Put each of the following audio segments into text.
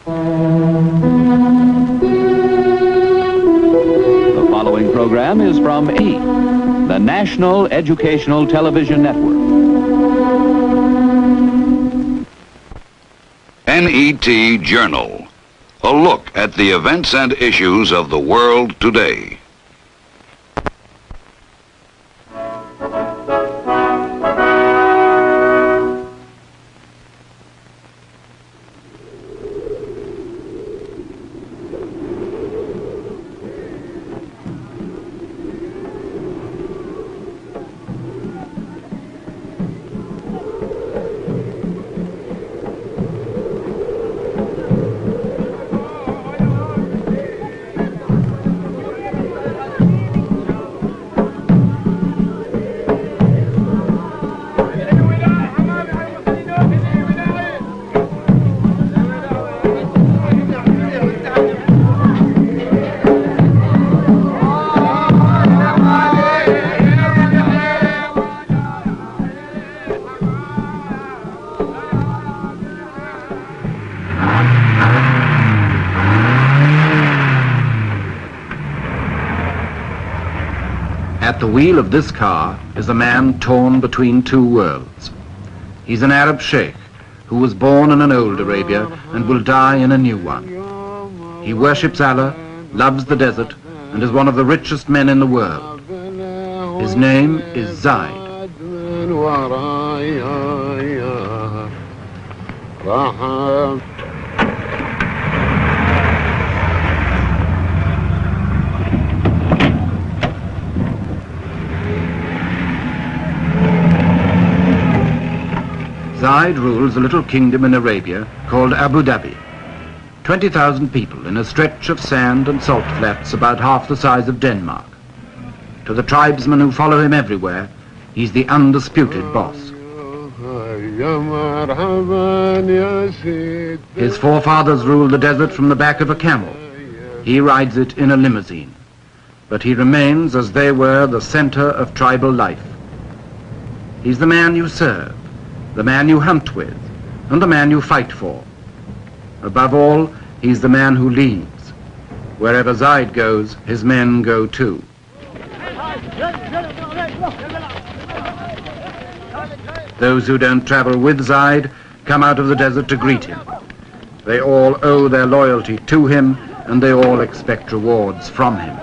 The following program is from E, the National Educational Television Network. NET Journal, a look at the events and issues of the world today. At the wheel of this car is a man torn between two worlds. He's an Arab sheikh who was born in an old Arabia and will die in a new one. He worships Allah, loves the desert, and is one of the richest men in the world. His name is Zaid. Zaid rules a little kingdom in Arabia called Abu Dhabi. 20,000 people in a stretch of sand and salt flats about half the size of Denmark. To the tribesmen who follow him everywhere, he's the undisputed boss. His forefathers ruled the desert from the back of a camel. He rides it in a limousine. But he remains, as they were, the center of tribal life. He's the man you serve, the man you hunt with, and the man you fight for. Above all, he's the man who leads. Wherever Zaid goes, his men go too. Those who don't travel with Zaid come out of the desert to greet him. They all owe their loyalty to him, and they all expect rewards from him.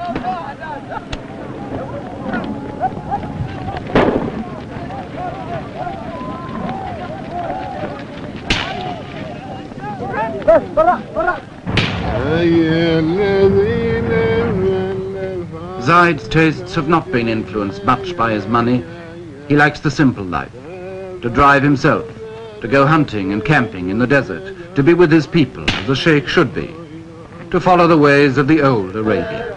Zaid's tastes have not been influenced much by his money. He likes the simple life, to drive himself, to go hunting and camping in the desert, to be with his people as a sheikh should be, to follow the ways of the old Arabia.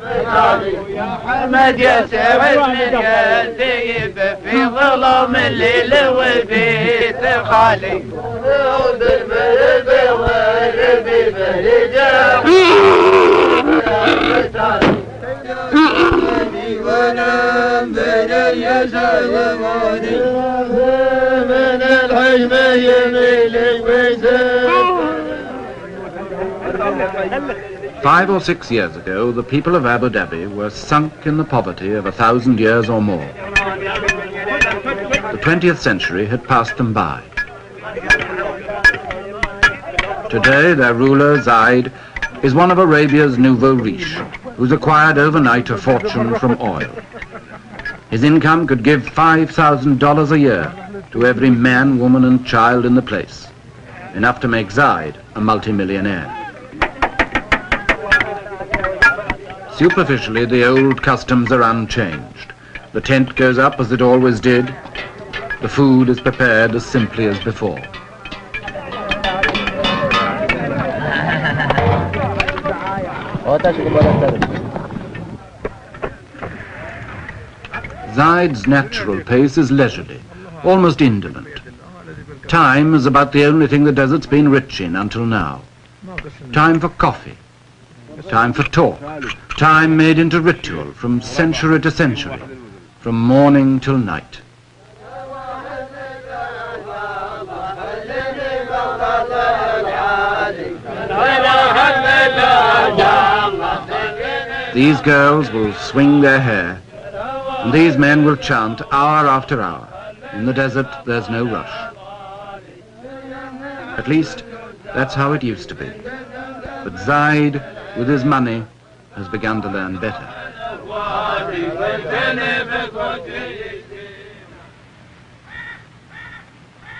Five or 6 years ago, the people of Abu Dhabi were sunk in the poverty of 1,000 years or more. The 20th century had passed them by. Today, their ruler, Zaid, is one of Arabia's nouveau riche, who's acquired overnight a fortune from oil. His income could give $5,000 a year to every man, woman, and child in the place, enough to make Zaid a multimillionaire. Superficially, the old customs are unchanged. The tent goes up as it always did. The food is prepared as simply as before. Zaid's natural pace is leisurely, almost indolent. Time is about the only thing the desert's been rich in until now. Time for coffee, time for talk, time made into ritual from century to century, from morning till night. These girls will swing their hair, and these men will chant hour after hour. In the desert, there's no rush. At least, that's how it used to be. But Zaid, with his money, has begun to learn better.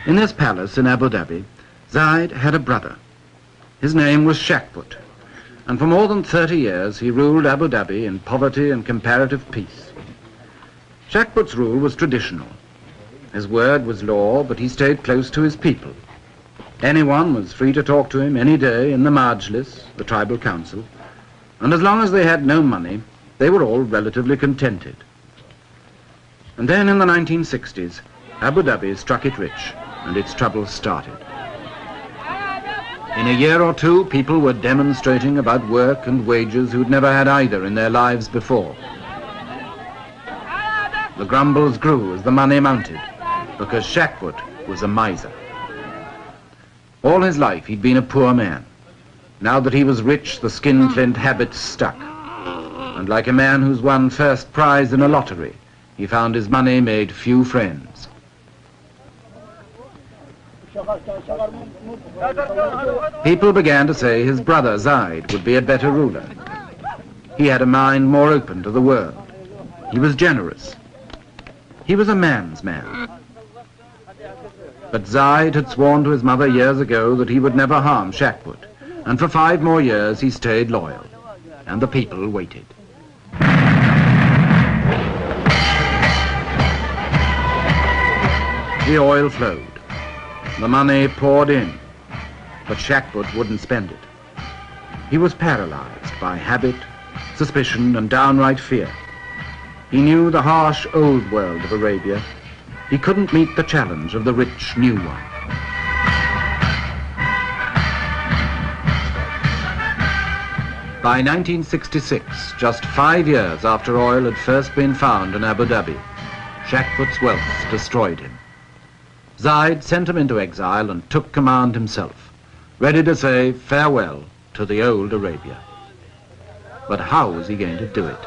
In this palace in Abu Dhabi, Zaid had a brother. His name was Shakput, and for more than 30 years he ruled Abu Dhabi in poverty and comparative peace. Shakput's rule was traditional. His word was law, but he stayed close to his people. Anyone was free to talk to him any day in the Majlis, the tribal council, and as long as they had no money, they were all relatively contented. And then in the 1960s, Abu Dhabi struck it rich, and its troubles started. In a year or two, people were demonstrating about work and wages who'd never had either in their lives before. The grumbles grew as the money mounted, because Shakput was a miser. All his life he'd been a poor man. Now that he was rich, the skinflint habits stuck. And like a man who's won first prize in a lottery, he found his money made few friends. People began to say his brother Zaid would be a better ruler. He had a mind more open to the world. He was generous. He was a man's man. But Zaid had sworn to his mother years ago that he would never harm Shakput, and for 5 more years he stayed loyal, and the people waited. The oil flowed. The money poured in, but Shakput wouldn't spend it. He was paralyzed by habit, suspicion, and downright fear. He knew the harsh old world of Arabia. He couldn't meet the challenge of the rich new one. By 1966, just 5 years after oil had first been found in Abu Dhabi, Shakput's wealth destroyed him. Zaid sent him into exile and took command himself, ready to say farewell to the old Arabia. But how was he going to do it?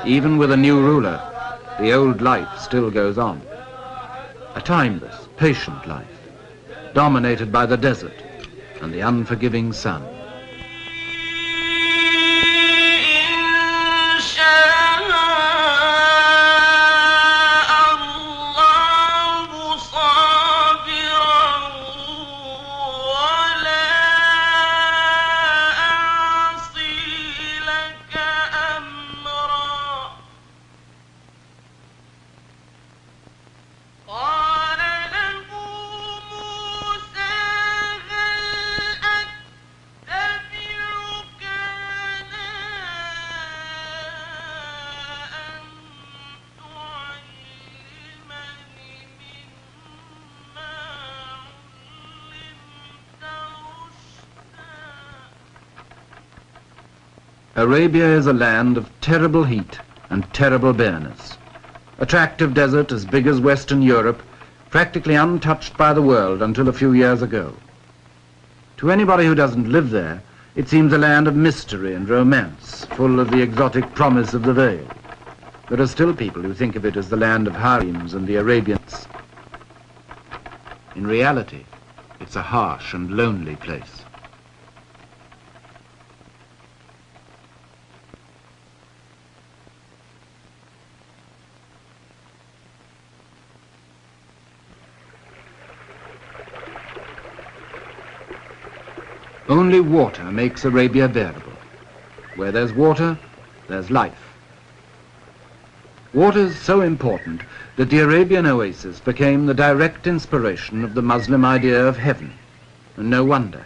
Even with a new ruler, the old life still goes on. A timeless, patient life, dominated by the desert and the unforgiving sun. Arabia is a land of terrible heat and terrible bareness. A tract of desert as big as Western Europe, practically untouched by the world until a few years ago. To anybody who doesn't live there, it seems a land of mystery and romance, full of the exotic promise of the veil. There are still people who think of it as the land of harems and the Arabians. In reality, it's a harsh and lonely place. Only water makes Arabia bearable. Where there's water, there's life. Water is so important that the Arabian oasis became the direct inspiration of the Muslim idea of heaven. And no wonder.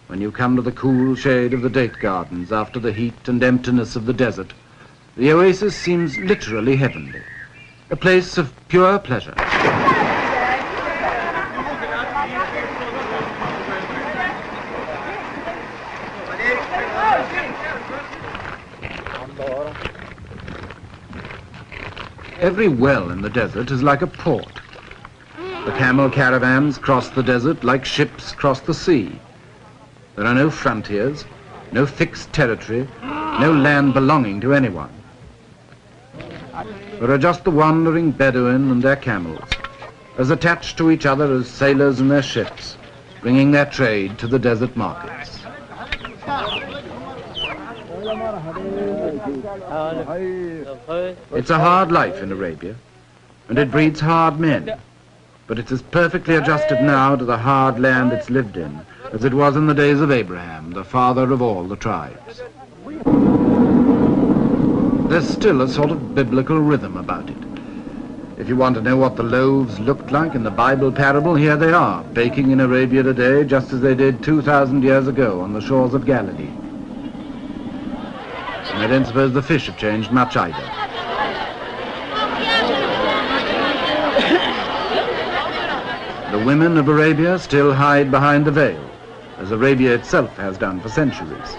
When you come to the cool shade of the date gardens after the heat and emptiness of the desert, the oasis seems literally heavenly, a place of pure pleasure. Every well in the desert is like a port. The camel caravans cross the desert like ships cross the sea. There are no frontiers, no fixed territory, no land belonging to anyone. There are just the wandering Bedouin and their camels, as attached to each other as sailors and their ships, bringing their trade to the desert markets. It's a hard life in Arabia, and it breeds hard men, but it's as perfectly adjusted now to the hard land it's lived in as it was in the days of Abraham, the father of all the tribes. There's still a sort of biblical rhythm about it. If you want to know what the loaves looked like in the Bible parable, here they are, baking in Arabia today just as they did 2,000 years ago on the shores of Galilee. And I don't suppose the fish have changed much either. The women of Arabia still hide behind the veil, as Arabia itself has done for centuries.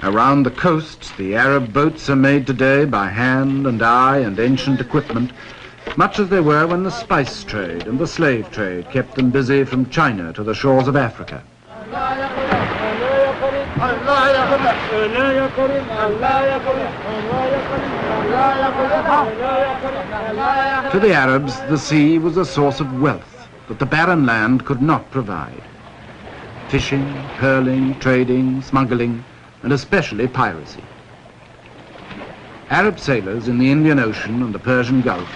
Around the coasts, the Arab boats are made today by hand and eye and ancient equipment, much as they were when the spice trade and the slave trade kept them busy from China to the shores of Africa. To the Arabs, the sea was a source of wealth that the barren land could not provide. Fishing, pearling, trading, smuggling, and especially piracy. Arab sailors in the Indian Ocean and the Persian Gulf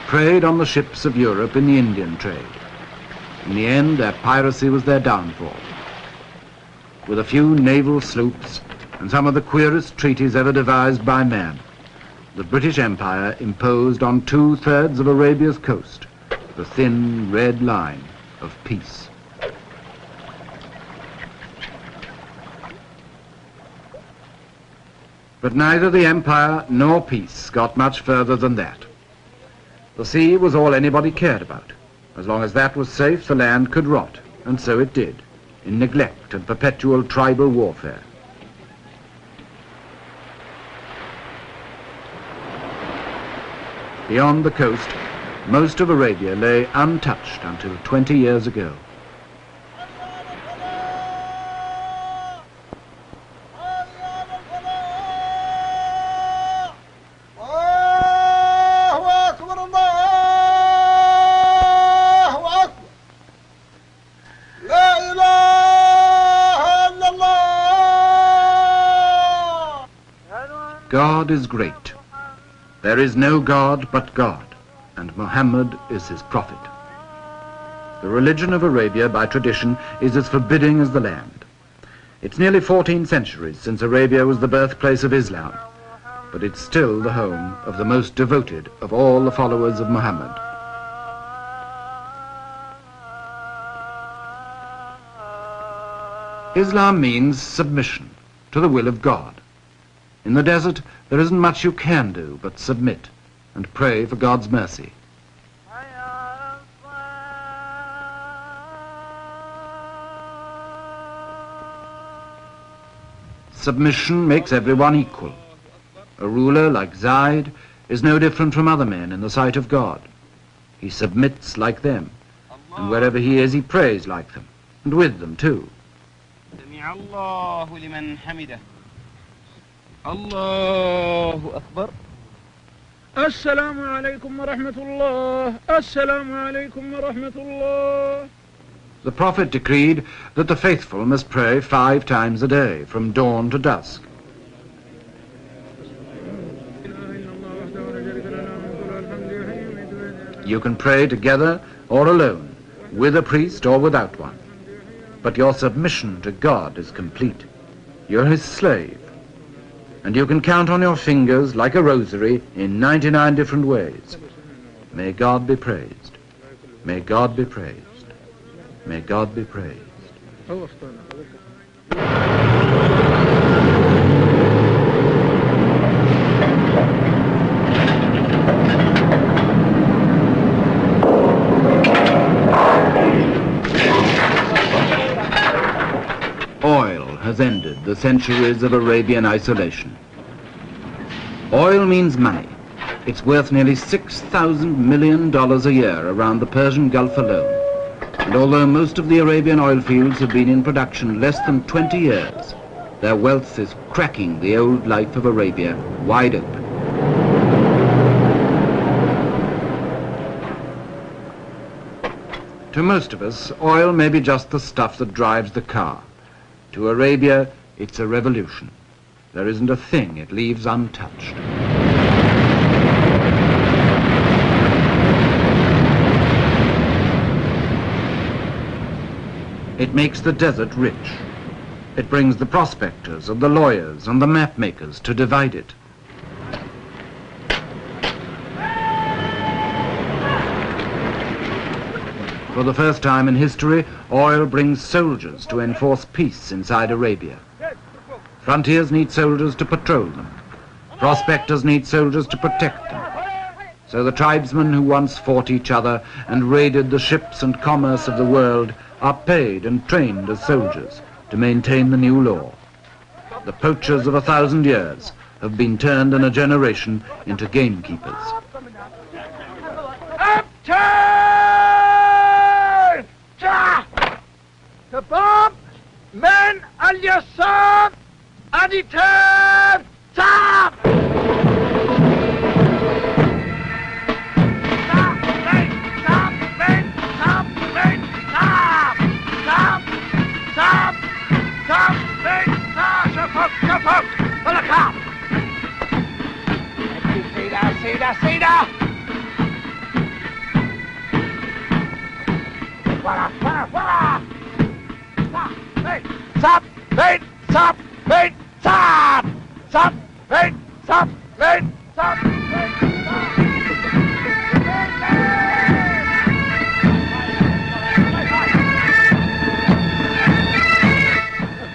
preyed on the ships of Europe in the Indian trade. In the end, their piracy was their downfall. With a few naval sloops and some of the queerest treaties ever devised by man, the British Empire imposed on 2/3 of Arabia's coast the thin red line of peace. But neither the empire nor peace got much further than that. The sea was all anybody cared about. As long as that was safe, the land could rot, and so it did, in neglect and perpetual tribal warfare. Beyond the coast, most of Arabia lay untouched until 20 years ago. God is great. There is no God but God, and Muhammad is his prophet. The religion of Arabia, by tradition, is as forbidding as the land. It's nearly 14 centuries since Arabia was the birthplace of Islam, but it's still the home of the most devoted of all the followers of Muhammad. Islam means submission to the will of God. In the desert, there isn't much you can do but submit and pray for God's mercy. Submission makes everyone equal. A ruler like Zaid is no different from other men in the sight of God. He submits like them, and wherever he is, he prays like them, and with them too. Allahu Akbar. Assalamu alaikum wa rahmatullah. Assalamu alaikum wa rahmatullah. The Prophet decreed that the faithful must pray 5 times a day, from dawn to dusk. You can pray together or alone, with a priest or without one. But your submission to God is complete. You're his slave. And you can count on your fingers like a rosary in 99 different ways. May God be praised. May God be praised. May God be praised. ended the centuries of Arabian isolation. Oil means money. It's worth nearly $6,000 million a year around the Persian Gulf alone. And although most of the Arabian oil fields have been in production less than 20 years, their wealth is cracking the old life of Arabia wide open. To most of us, oil may be just the stuff that drives the car. To Arabia, it's a revolution. There isn't a thing it leaves untouched. It makes the desert rich. It brings the prospectors and the lawyers and the map makers to divide it. For the first time in history, oil brings soldiers to enforce peace inside Arabia. Frontiers need soldiers to patrol them. Prospectors need soldiers to protect them. So the tribesmen who once fought each other and raided the ships and commerce of the world are paid and trained as soldiers to maintain the new law. The poachers of 1,000 years have been turned in a generation into gamekeepers. تمام من اليسار أديتاب تاب Stop! Wait! Stop! Wait! Stop! Stop! Wait! Stop! Wait! Stop!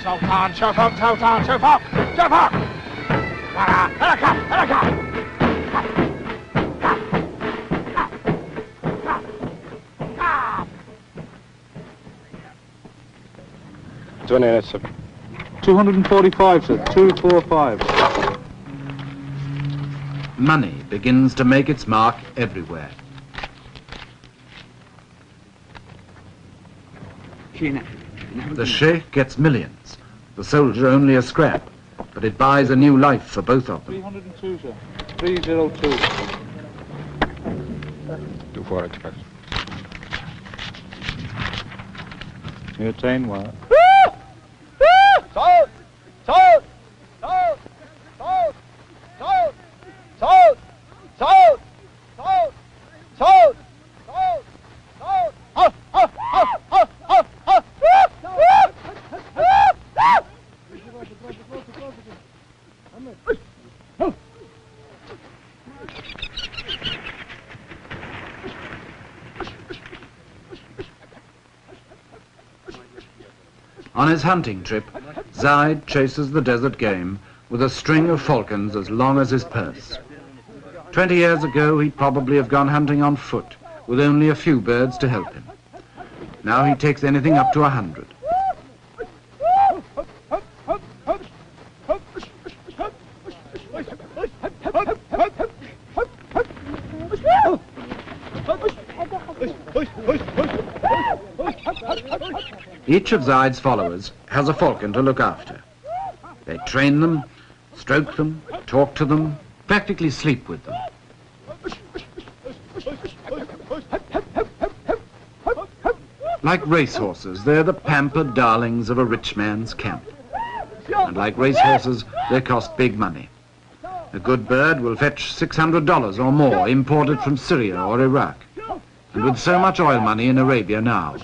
Sultan, Sultan, Sultan, Sultan, Sultan! Helakam! 245, sir. 245. Money begins to make its mark everywhere. The sheikh gets millions, the soldier only a scrap, but it buys a new life for both of them. 302, sir. 302. 245. You attain what? Sold! Sold! Sold! Sold! Sold! Sold! Sold! Sold! Sold! Sold! Sold! Oh! Oh! Oh! Oh! Oh! Oh! On his hunting trip, Zaid chases the desert game with a string of falcons as long as his purse. 20 years ago, he'd probably have gone hunting on foot, with only a few birds to help him. Now he takes anything up to 100. Each of Zaid's followers has a falcon to look after. They train them, stroke them, talk to them, practically sleep with them. Like racehorses, they're the pampered darlings of a rich man's camp. And like racehorses, they cost big money. A good bird will fetch $600 or more, imported from Syria or Iraq. And with so much oil money in Arabia now,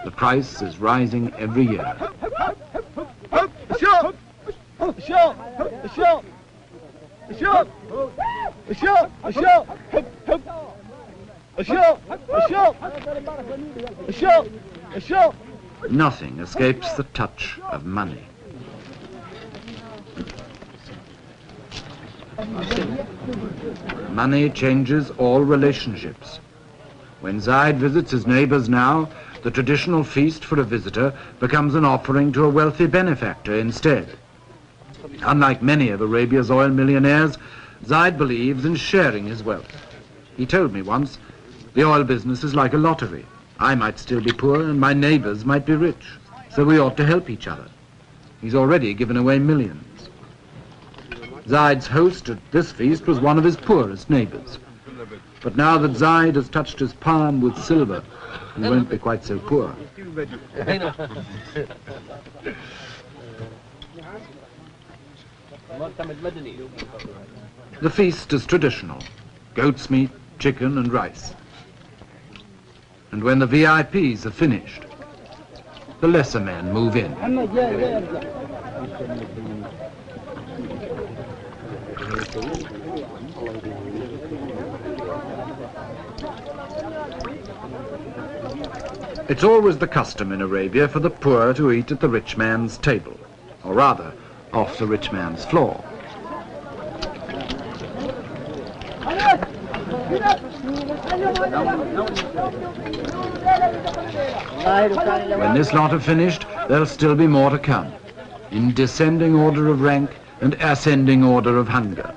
the price is rising every year. Nothing escapes the touch of money. Money changes all relationships. When Zaid visits his neighbors now, the traditional feast for a visitor becomes an offering to a wealthy benefactor instead. Unlike many of Arabia's oil millionaires, Zaid believes in sharing his wealth. He told me once, the oil business is like a lottery. I might still be poor and my neighbors might be rich, so we ought to help each other. He's already given away millions. Zaid's host at this feast was one of his poorest neighbors. But now that Zaid has touched his palm with silver, he won't be quite so poor. The feast is traditional: goat's meat, chicken and rice. And when the VIPs are finished, the lesser men move in. It's always the custom in Arabia for the poor to eat at the rich man's table, or rather, off the rich man's floor. When this lot are finished, there'll still be more to come, in descending order of rank and ascending order of hunger.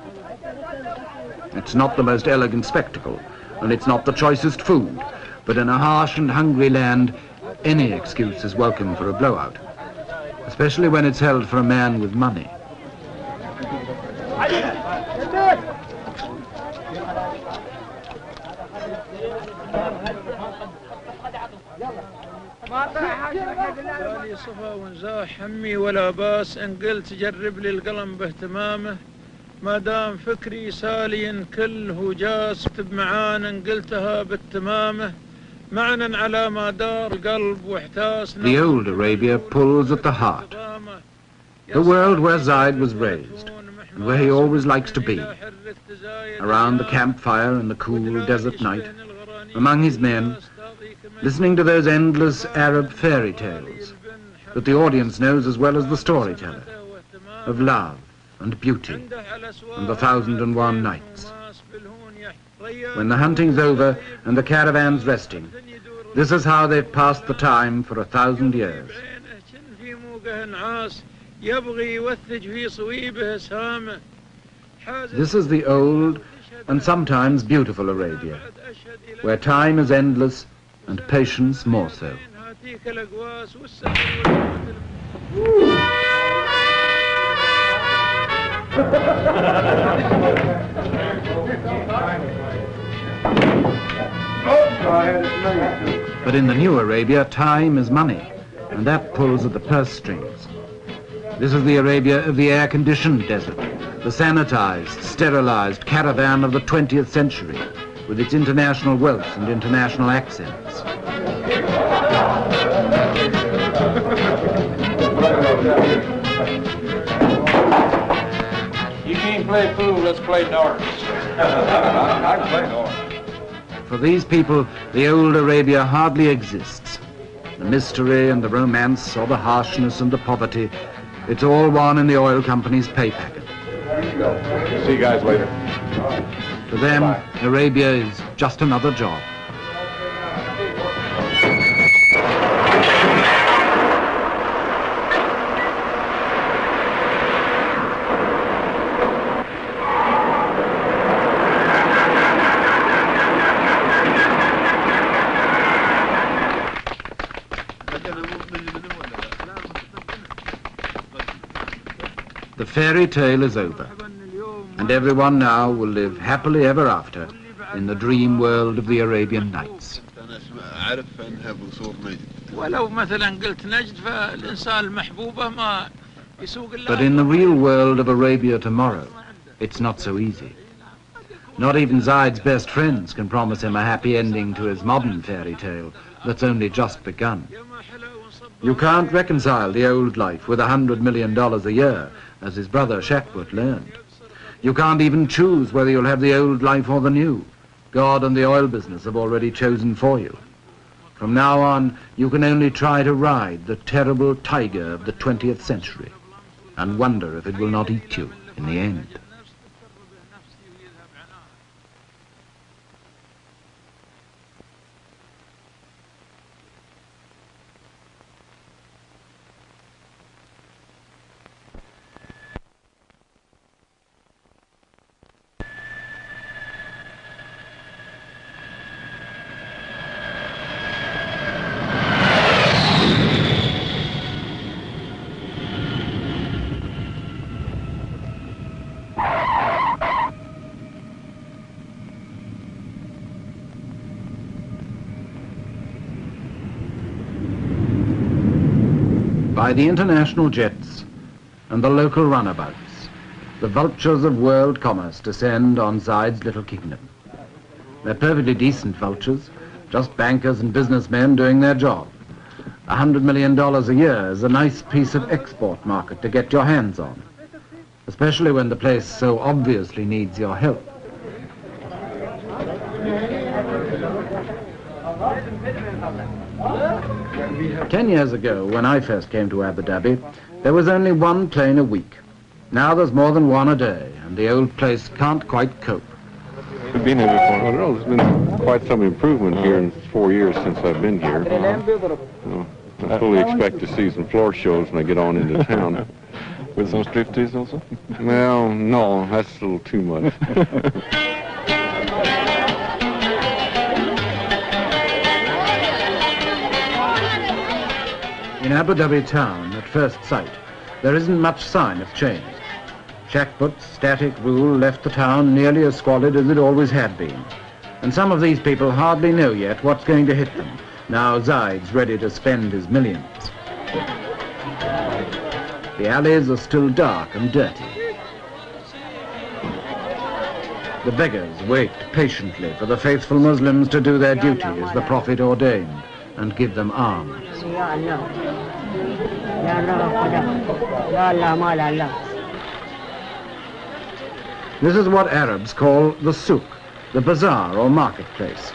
It's not the most elegant spectacle, and it's not the choicest food, but in a harsh and hungry land, any excuse is welcome for a blowout, especially when it's held for a man with money. لي صفا ونزاح همي ولا باس ان قلت جرب لي القلم باهتمامه ما دام فكري سالي كل هجاس اكتب معانا ان قلتها بالتمامه معنا على ما دار القلب واحتاس. The old Arabia pulls at the heart, the world where Zaid was raised and where he always likes to be, around the campfire in the cool desert night, among his men, listening to those endless Arab fairy tales that the audience knows as well as the storyteller, of love and beauty and the 1001 nights. When the hunting's over and the caravan's resting, this is how they've passed the time for 1,000 years. This is the old and sometimes beautiful Arabia, where time is endless and patience more so. But in the new Arabia, time is money, and that pulls at the purse strings. This is the Arabia of the air-conditioned desert, the sanitized, sterilized caravan of the 20th century, with its international wealth and international accents. You can't play pool, let's play darts. I can play darts. For these people, the old Arabia hardly exists. The mystery and the romance, or the harshness and the poverty, it's all one in the oil company's pay packet. See you guys later. To them, Arabia is just another job. The fairy tale is over, and everyone now will live happily ever after in the dream world of the Arabian Nights. But in the real world of Arabia tomorrow, it's not so easy. Not even Zaid's best friends can promise him a happy ending to his modern fairy tale that's only just begun. You can't reconcile the old life with $100 million a year, as his brother Shakbut learned. You can't even choose whether you'll have the old life or the new. God and the oil business have already chosen for you. From now on, you can only try to ride the terrible tiger of the 20th century and wonder if it will not eat you in the end. by the international jets and the local runabouts. The vultures of world commerce descend on Zayed's little kingdom. They're perfectly decent vultures, just bankers and businessmen doing their job. $100 million a year is a nice piece of export market to get your hands on, especially when the place so obviously needs your help. Ten years ago, when I first came to Abu Dhabi, there was only one plane a week. Now there's more than one a day, and the old place can't quite cope. We've been here before. I don't know, there's been quite some improvement here in 4 years since I've been here. I fully expect to see some floor shows when I get on into town. With some striptease also? Well, no, that's a little too much. In Abu Dhabi town, at first sight, there isn't much sign of change. Shackbut's static rule left the town nearly as squalid as it always had been. And some of these people hardly know yet what's going to hit them, now Zayed's ready to spend his millions. The alleys are still dark and dirty. The beggars wait patiently for the faithful Muslims to do their duty as the Prophet ordained and give them alms. This is what Arabs call the souk, the bazaar or marketplace.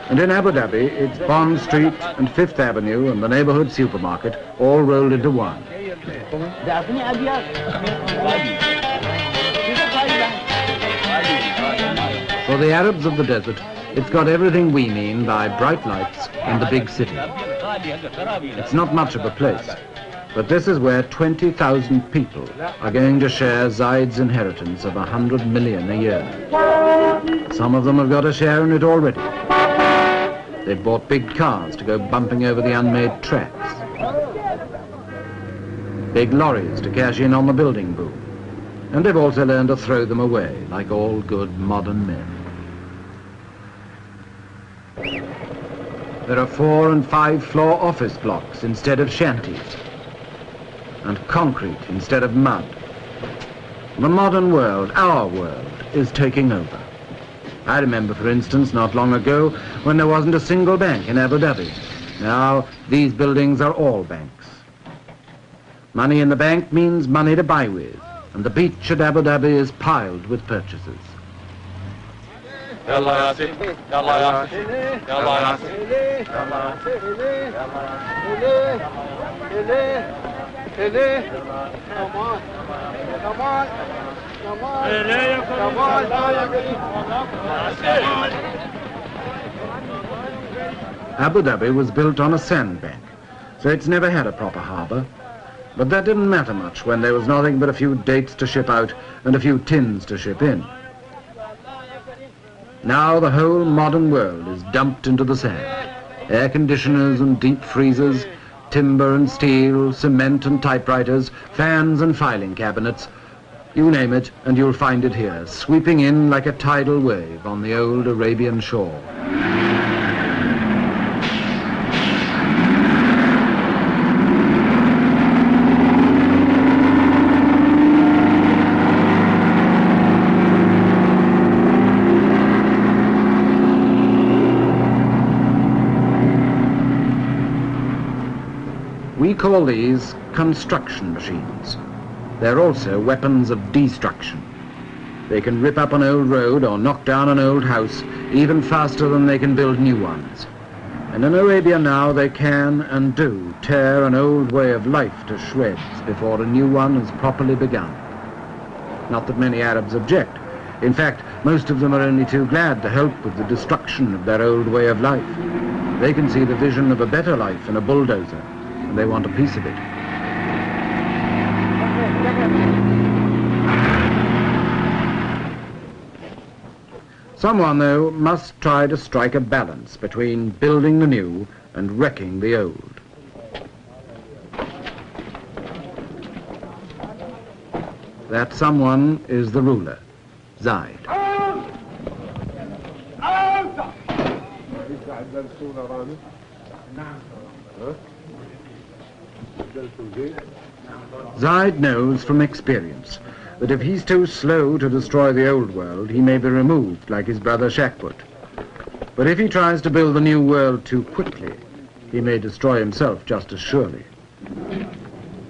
And in Abu Dhabi, it's Bond Street and Fifth Avenue and the neighborhood supermarket all rolled into one. For the Arabs of the desert, it's got everything we mean by bright lights and the big city. It's not much of a place, but this is where 20,000 people are going to share Zayed's inheritance of 100 million a year. Some of them have got a share in it already. They've bought big cars to go bumping over the unmade tracks. Big lorries to cash in on the building boom. And they've also learned to throw them away, like all good modern men. There are 4- and 5-floor office blocks instead of shanties, and concrete instead of mud. The modern world, our world, is taking over. I remember, for instance, not long ago, when there wasn't a single bank in Abu Dhabi. Now, these buildings are all banks. Money in the bank means money to buy with, and the beach at Abu Dhabi is piled with purchases. Abu Dhabi was built on a sandbank, so it's never had a proper harbour. But that didn't matter much when there was nothing but a few dates to ship out and a few tins to ship in. Now the whole modern world is dumped into the sand. Air conditioners and deep freezers, timber and steel, cement and typewriters, fans and filing cabinets. You name it and you'll find it here, sweeping in like a tidal wave on the old Arabian shore. We call these construction machines. They're also weapons of destruction. They can rip up an old road or knock down an old house even faster than they can build new ones. And in Arabia now they can and do tear an old way of life to shreds before a new one is properly begun. Not that many Arabs object. In fact, most of them are only too glad to help with the destruction of their old way of life. They can see the vision of a better life in a bulldozer, and they want a piece of it. Someone, though, must try to strike a balance between building the new and wrecking the old. That someone is the ruler, Zayed. Zaid knows from experience that if he's too slow to destroy the old world, he may be removed like his brother Shakbut. But if he tries to build the new world too quickly, he may destroy himself just as surely.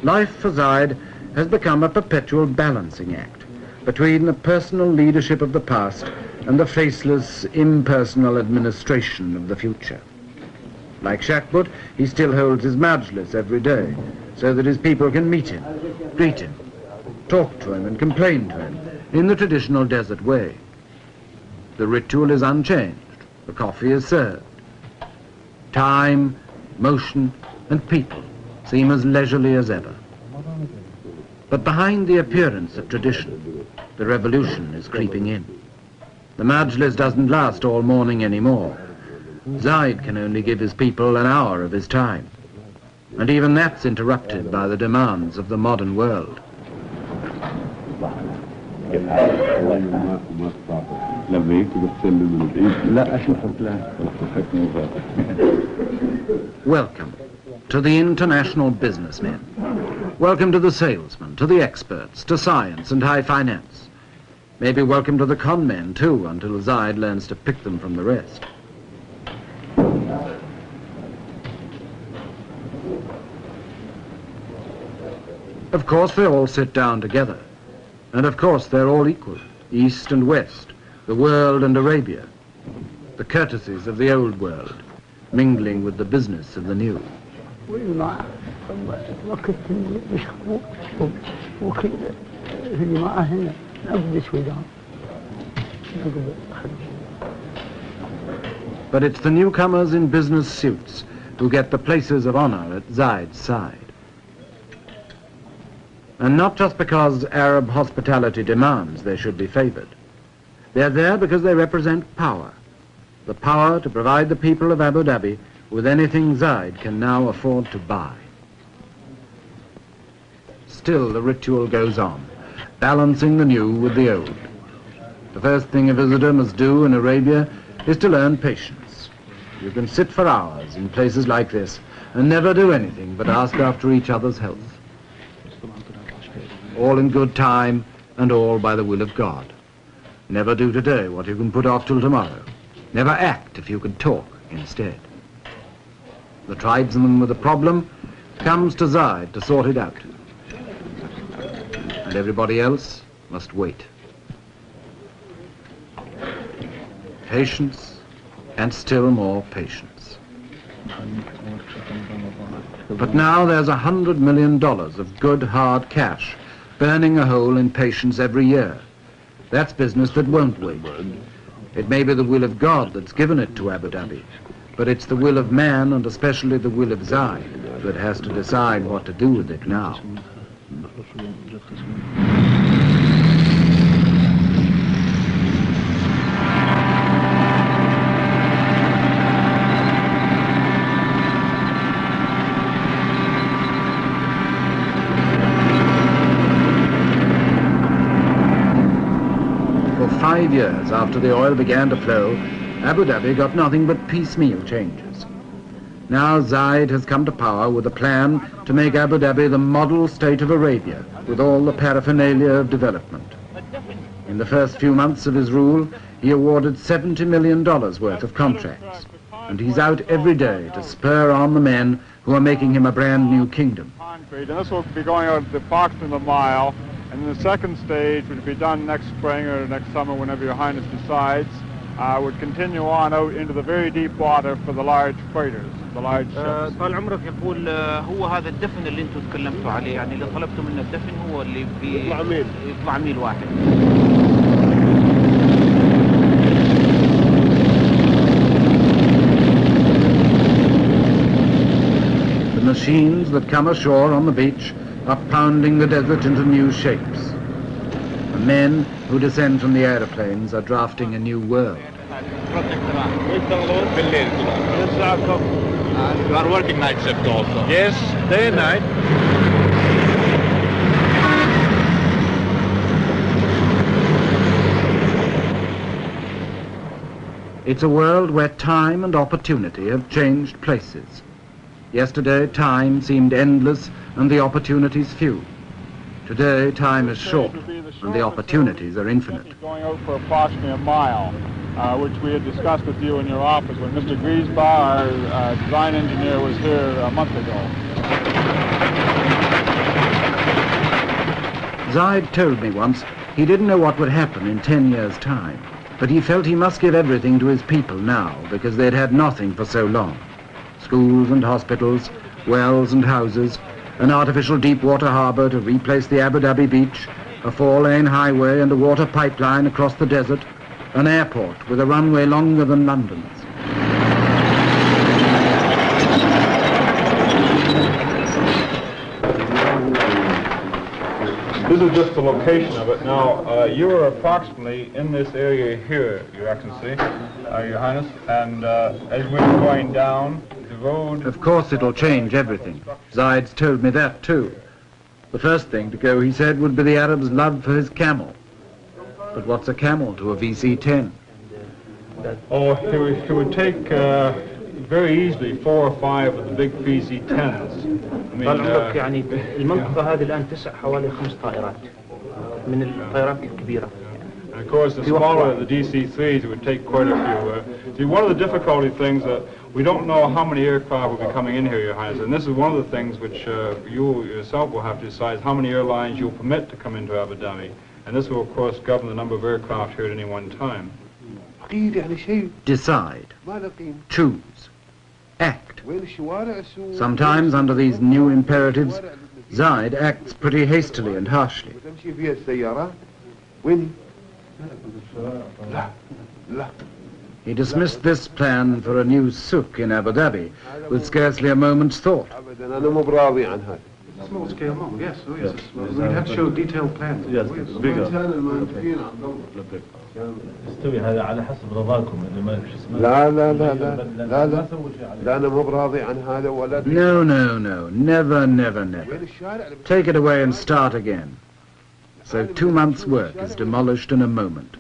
Life for Zaid has become a perpetual balancing act between the personal leadership of the past and the faceless, impersonal administration of the future. Like Shakbut, he still holds his majlis every day, so that his people can meet him, greet him, talk to him and complain to him in the traditional desert way. The ritual is unchanged. The coffee is served. Time, motion and people seem as leisurely as ever. But behind the appearance of tradition, the revolution is creeping in. The majlis doesn't last all morning anymore. Zaid can only give his people an hour of his time. And even that's interrupted by the demands of the modern world. Welcome to the international businessmen. Welcome to the salesmen, to the experts, to science and high finance. Maybe welcome to the con men too, until Zaid learns to pick them from the rest. Of course they all sit down together. And of course they're all equal, East and West, the world and Arabia. The courtesies of the old world, mingling with the business of the new. But it's the newcomers in business suits who get the places of honor at Zaid's side. And not just because Arab hospitality demands they should be favored. They're there because they represent power. The power to provide the people of Abu Dhabi with anything Zaid can now afford to buy. Still, the ritual goes on, balancing the new with the old. The first thing a visitor must do in Arabia is to learn patience. You can sit for hours in places like this and never do anything but ask after each other's health. All in good time and all by the will of God. Never do today what you can put off till tomorrow. Never act if you can talk instead. The tribesman with a problem comes to Zaid to sort it out. And everybody else must wait. Patience and still more patience. But now there's $100 million of good hard cash burning a hole in patience every year. That's business that won't wait. It may be the will of God that's given it to Abu Dhabi, but it's the will of man, and especially the will of Zaid, that has to decide what to do with it now. For 5 years after the oil began to flow, Abu Dhabi got nothing but piecemeal changes. Now Zaid has come to power with a plan to make Abu Dhabi the model state of Arabia, with all the paraphernalia of development. In the first few months of his rule, he awarded $70 million worth of contracts, and he's out every day to spur on the men who are making him a brand new kingdom. And this will be going out the approximately a mile, and the second stage, which will be done next spring or next summer, whenever Your Highness decides, would continue on out into the very deep water for the large freighters, the large ships. طال عمرك يقول هو هذا الدفن اللي انتم تكلمتوا عليه، يعني اللي طلبتوا منه الدفن هو اللي يطلع ميل واحد. The machines that come ashore on the beach are pounding the desert into new shapes. The men who descend from the aeroplanes are drafting a new world. You are working night shift also? Yes, day and night. It's a world where time and opportunity have changed places. Yesterday, time seemed endless and the opportunities few. Today, time is short, and the opportunities are infinite. Going out for approximately a mile, which we had discussed with you in your office when Mr. Griesbach, our design engineer, was here a month ago. Zaid told me once he didn't know what would happen in 10 years' time, but he felt he must give everything to his people now because they'd had nothing for so long. Schools and hospitals, wells and houses, an artificial deep water harbour to replace the Abu Dhabi beach, a 4-lane highway and a water pipeline across the desert, an airport with a runway longer than London's. This is just the location of it. Now, you are approximately in this area here, Your Excellency, Your Highness, and as we were going down, the road... Of course it'll change everything. Zaid's told me that too. The first thing to go, he said, would be the Arab's love for his camel. But what's a camel to a VC-10? Oh, he would take very easily 4 or 5 of the big VC-10s. يعني المنطقة هذه الآن تسع حوالي 5 طائرات من الطائرات الكبيرة. And of course, the smaller the DC-3s, it would take quite a few. See, one of the difficulty things that we don't know how many aircraft will be coming in here, Your Highness, and this is one of the things which you yourself will have to decide how many airlines you'll permit to come into Abu Dhabi. And this will, of course, govern the number of aircraft here at any one time. Decide. Choose. Act. Sometimes, under these new imperatives, Zaid acts pretty hastily and harshly. He dismissed this plan for a new souk in Abu Dhabi with scarcely a moment's thought. Small scale model, yes, oh yes. We'd have to show detailed plans. Yes, it's bigger. يستوي هذا على حسب رضاكم اللي ما شو اسمه. لا لا لا لا لا لا لا أنا مو براضي عن هذا ولا. No, no, no, never, never, never. Take it away and start again. So 2 months' work is demolished in a moment.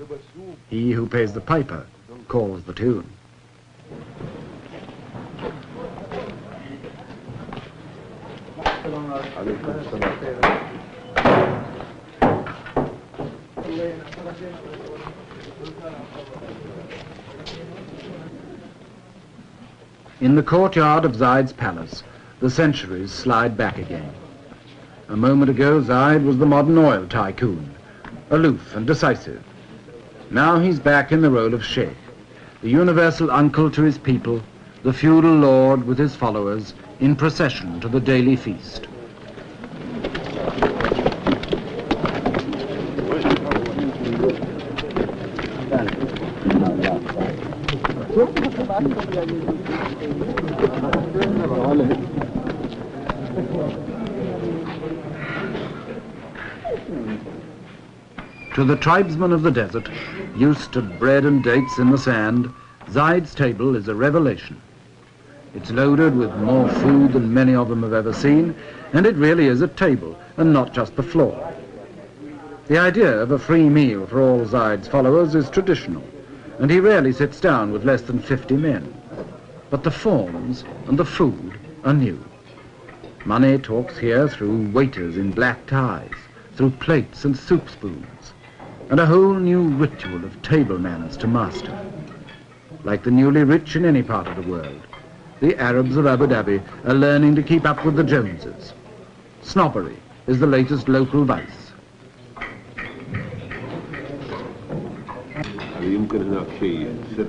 He who pays the piper calls the tune. In the courtyard of Zaid's palace, the centuries slide back again. A moment ago, Zaid was the modern oil tycoon, aloof and decisive. Now he's back in the role of sheikh, the universal uncle to his people, the feudal lord with his followers, in procession to the daily feast. To the tribesmen of the desert, used to bread and dates in the sand, Zaid's table is a revelation. It's loaded with more food than many of them have ever seen, and it really is a table, and not just the floor. The idea of a free meal for all Zaid's followers is traditional, and he rarely sits down with less than 50 men. But the forms and the food are new. Money talks here through waiters in black ties, through plates and soup spoons, and a whole new ritual of table manners to master. Like the newly rich in any part of the world, the Arabs of Abu Dhabi are learning to keep up with the Joneses. Snobbery is the latest local vice. يمكن هناك شيء سر.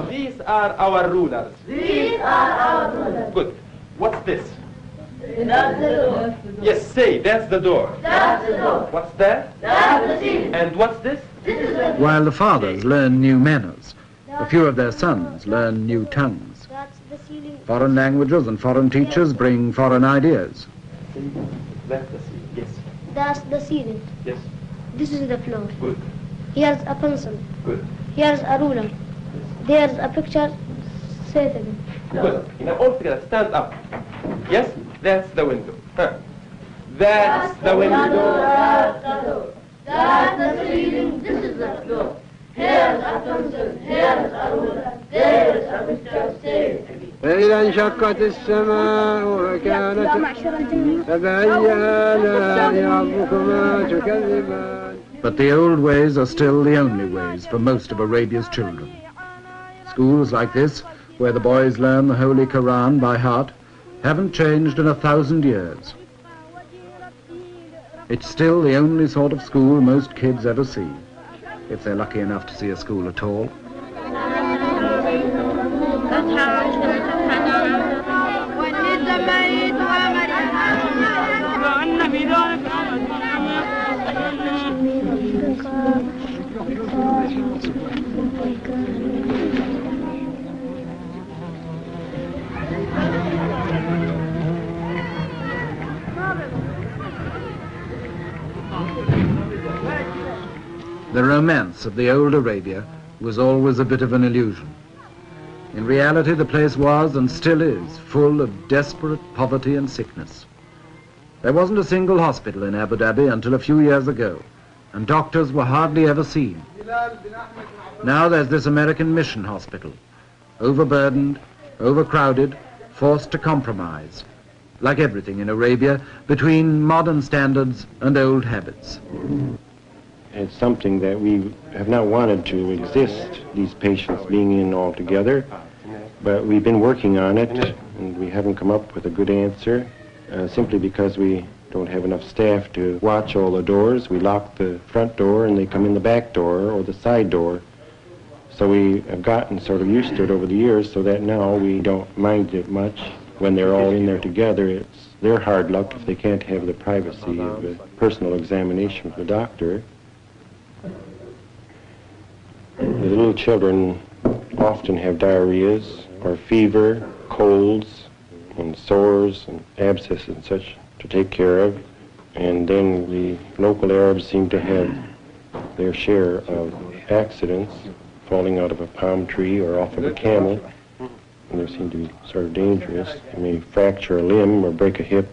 These are our rulers. These are our rulers. Good. What's this? That's the door. Yes, say, that's the door. That's the door. What's that? That's the ceiling. And what's this? This is the... While the fathers learn new manners, a few of their sons learn new tongues. That's the ceiling. Foreign languages and foreign teachers bring foreign ideas. That's the ceiling. Yes. That's the ceiling. Yes. This is the floor. Good. Here's a pencil. Good. Here's a ruler. There's a picture. Say it again. Good. Now all together, stand up. Yes, that's the window. Huh. That's the window. That's the door. That's the ceiling. This is the floor. Here's a pencil. Here's a ruler. There's a picture. Say it again. فإذا انشقت السماء وكانت فبأي آلاء ربكما تكذبان. But the old ways are still the only ways for most of Arabia's children. Schools like this, where the boys learn the Holy Quran by heart, haven't changed in 1,000 years. It's still the only sort of school most kids ever see, if they're lucky enough to see a school at all. The romance of the old Arabia was always a bit of an illusion. In reality, the place was, and still is, full of desperate poverty and sickness. There wasn't a single hospital in Abu Dhabi until a few years ago, and doctors were hardly ever seen. Now there's this American mission hospital, overburdened, overcrowded, forced to compromise, like everything in Arabia, between modern standards and old habits. It's something that we have not wanted to exist, these patients being in all together, but we've been working on it, and we haven't come up with a good answer, simply because we don't have enough staff to watch all the doors. We lock the front door and they come in the back door or the side door. So we have gotten sort of used to it over the years, so that now we don't mind it much. When they're all in there together, it's their hard luck if they can't have the privacy of a personal examination with the doctor. The little children often have diarrheas or fever, colds and sores and abscesses and such to take care of. And then the local Arabs seem to have their share of accidents, falling out of a palm tree or off of a camel. And they seem to be sort of dangerous. They may fracture a limb or break a hip.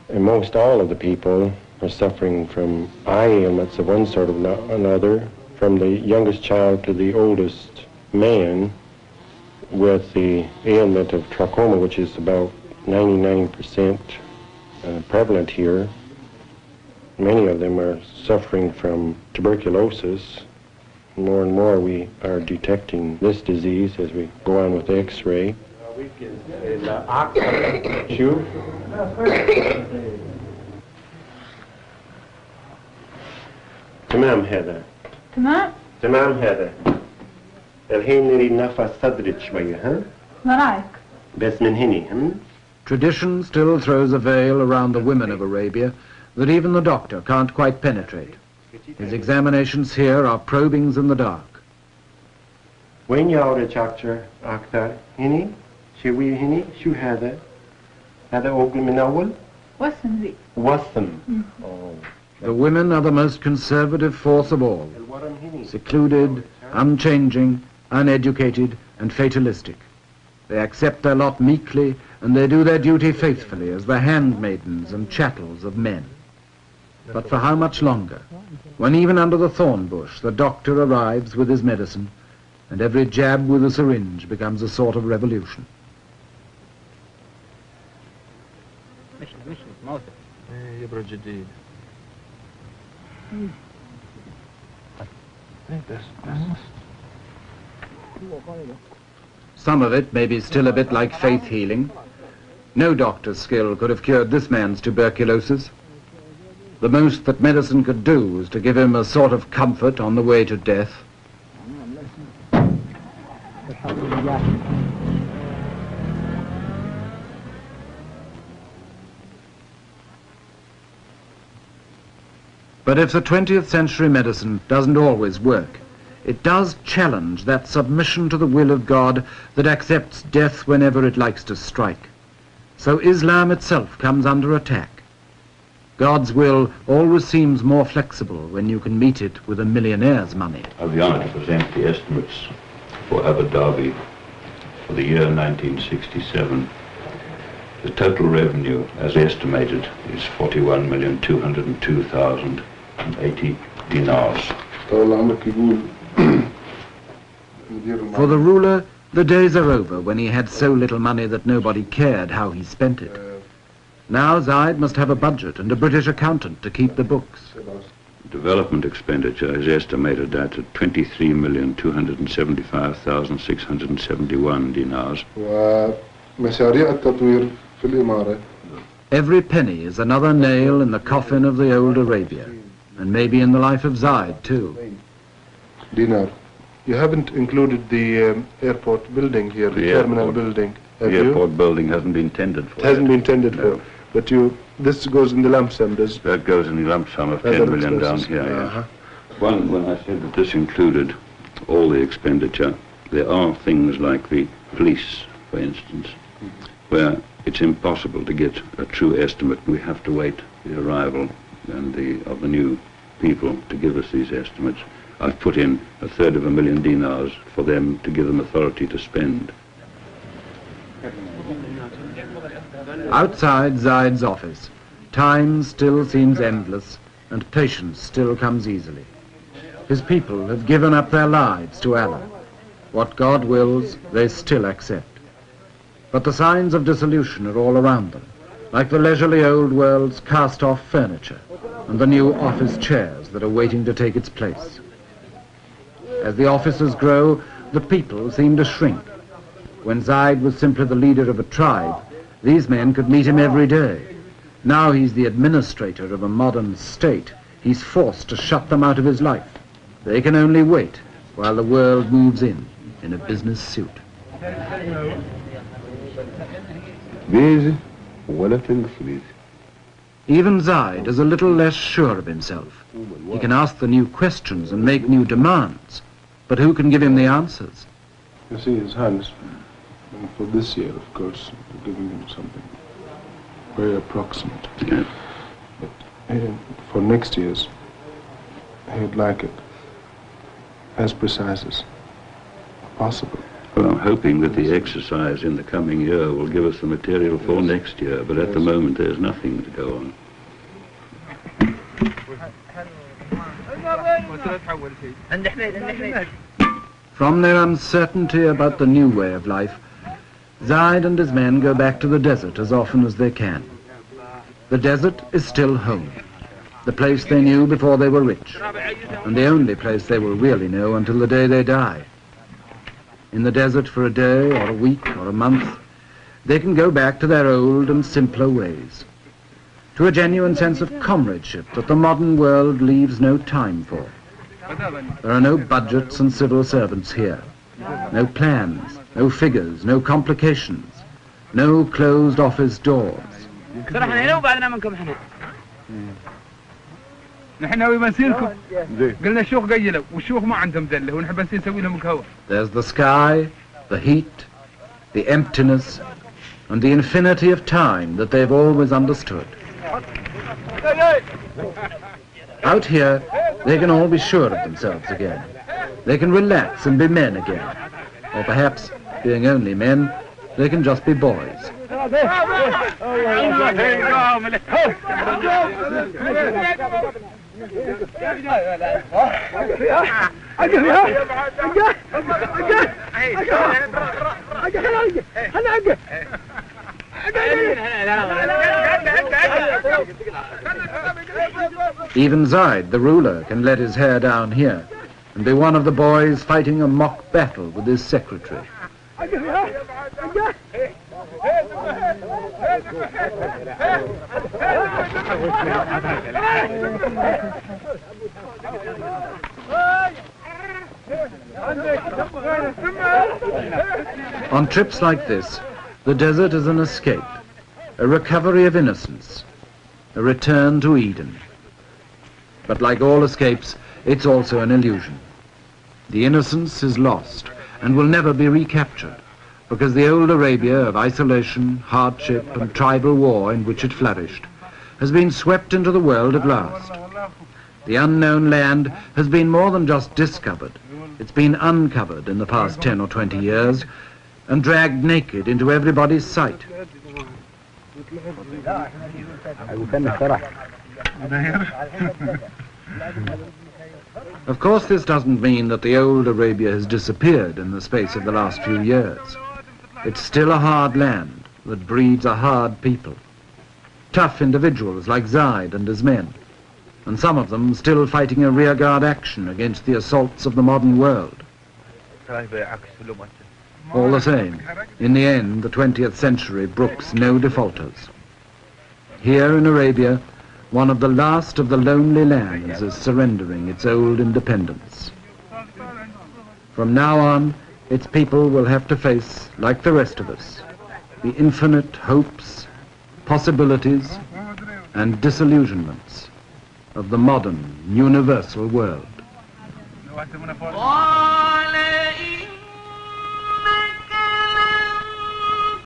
And most all of the people are suffering from eye ailments of one sort or another, from the youngest child to the oldest man, with the ailment of trachoma, which is about 99% prevalent here. Many of them are suffering from tuberculosis. More and more we are detecting this disease as we go on with X-ray. تمام هذا تمام هذا الحين نريد نرفع صدرك شوية ها ما رأيك بس من هني Tradition still throws a veil around the women of Arabia that even the doctor can't quite penetrate. His examinations here are probings in the dark. وين يعرج أكثر هني شوية هني شو هذا هذا أوكل من أول وسم ذي وسم The women are the most conservative force of all, secluded, unchanging, uneducated, and fatalistic. They accept their lot meekly, and they do their duty faithfully as the handmaidens and chattels of men. But for how much longer, when even under the thorn bush the doctor arrives with his medicine, and every jab with a syringe becomes a sort of revolution? Some of it may be still a bit like faith healing. No doctor's skill could have cured this man's tuberculosis. The most that medicine could do was to give him a sort of comfort on the way to death. But if the 20th century medicine doesn't always work, it does challenge that submission to the will of God that accepts death whenever it likes to strike. So Islam itself comes under attack. God's will always seems more flexible when you can meet it with a millionaire's money. I have the honour to present the estimates for Abu Dhabi for the year 1967. The total revenue, as estimated, is 41,202,080 dinars. For the ruler, the days are over when he had so little money that nobody cared how he spent it. Now Zaid must have a budget and a British accountant to keep the books. Development expenditure is estimated at 23,275,671 dinars. Every penny is another nail in the coffin of the old Arabia, and maybe in the life of Zaid too. Dinar. You haven't included the airport building here, the terminal building, have you? The airport building hasn't been tendered for. It hasn't been tendered for. But this goes in the lump sum, does it? That goes in the lump sum of 10 million down here, yeah. When I said that this included all the expenditure, there are things like the police, for instance, where it's impossible to get a true estimate. We have to wait the arrival of the new people to give us these estimates. I've put in 1/3 dinars for them to give them authority to spend. Outside Zaid's office, time still seems endless and patience still comes easily. His people have given up their lives to Allah. What God wills, they still accept. But the signs of dissolution are all around them, like the leisurely old world's cast-off furniture and the new office chairs that are waiting to take its place. As the offices grow, the people seem to shrink. When Zaid was simply the leader of a tribe, these men could meet him every day. Now he's the administrator of a modern state. He's forced to shut them out of his life. They can only wait while the world moves in a business suit. Even Zaid is a little less sure of himself. He can ask the new questions and make new demands, but who can give him the answers? You see, His Highness, for this year, of course, we're giving him something very approximate. Yeah. But for next year's, he'd like it as precise as possible. Well, I'm hoping that the exercise in the coming year will give us the material for next year, but at the moment there's nothing to go on. From their uncertainty about the new way of life, Zaid and his men go back to the desert as often as they can. The desert is still home, the place they knew before they were rich, and the only place they will really know until the day they die. In the desert for a day or a week or a month, they can go back to their old and simpler ways, to a genuine sense of comradeship that the modern world leaves no time for. There are no budgets and civil servants here, no plans, no figures, no complications, no closed office doors. There's the sky, the heat, the emptiness, and the infinity of time that they've always understood. Out here, they can all be sure of themselves again. They can relax and be men again. Or perhaps, being only men, they can just be boys. Even Zaid, the ruler, can let his hair down here and be one of the boys fighting a mock battle with his secretary. On trips like this, the desert is an escape, a recovery of innocence, a return to Eden. But like all escapes, it's also an illusion. The innocence is lost and will never be recaptured, because the old Arabia of isolation, hardship and tribal war in which it flourished has been swept into the world at last. The unknown land has been more than just discovered. It's been uncovered in the past 10 or 20 years and dragged naked into everybody's sight. Of course, this doesn't mean that the old Arabia has disappeared in the space of the last few years. It's still a hard land that breeds a hard people. Tough individuals like Zaid and his men, and some of them still fighting a rearguard action against the assaults of the modern world. All the same, in the end, the 20th century brooks no defaulters. Here in Arabia, one of the last of the lonely lands is surrendering its old independence. From now on, its people will have to face, like the rest of us, the infinite hopes, possibilities, and disillusionments of the modern, universal world.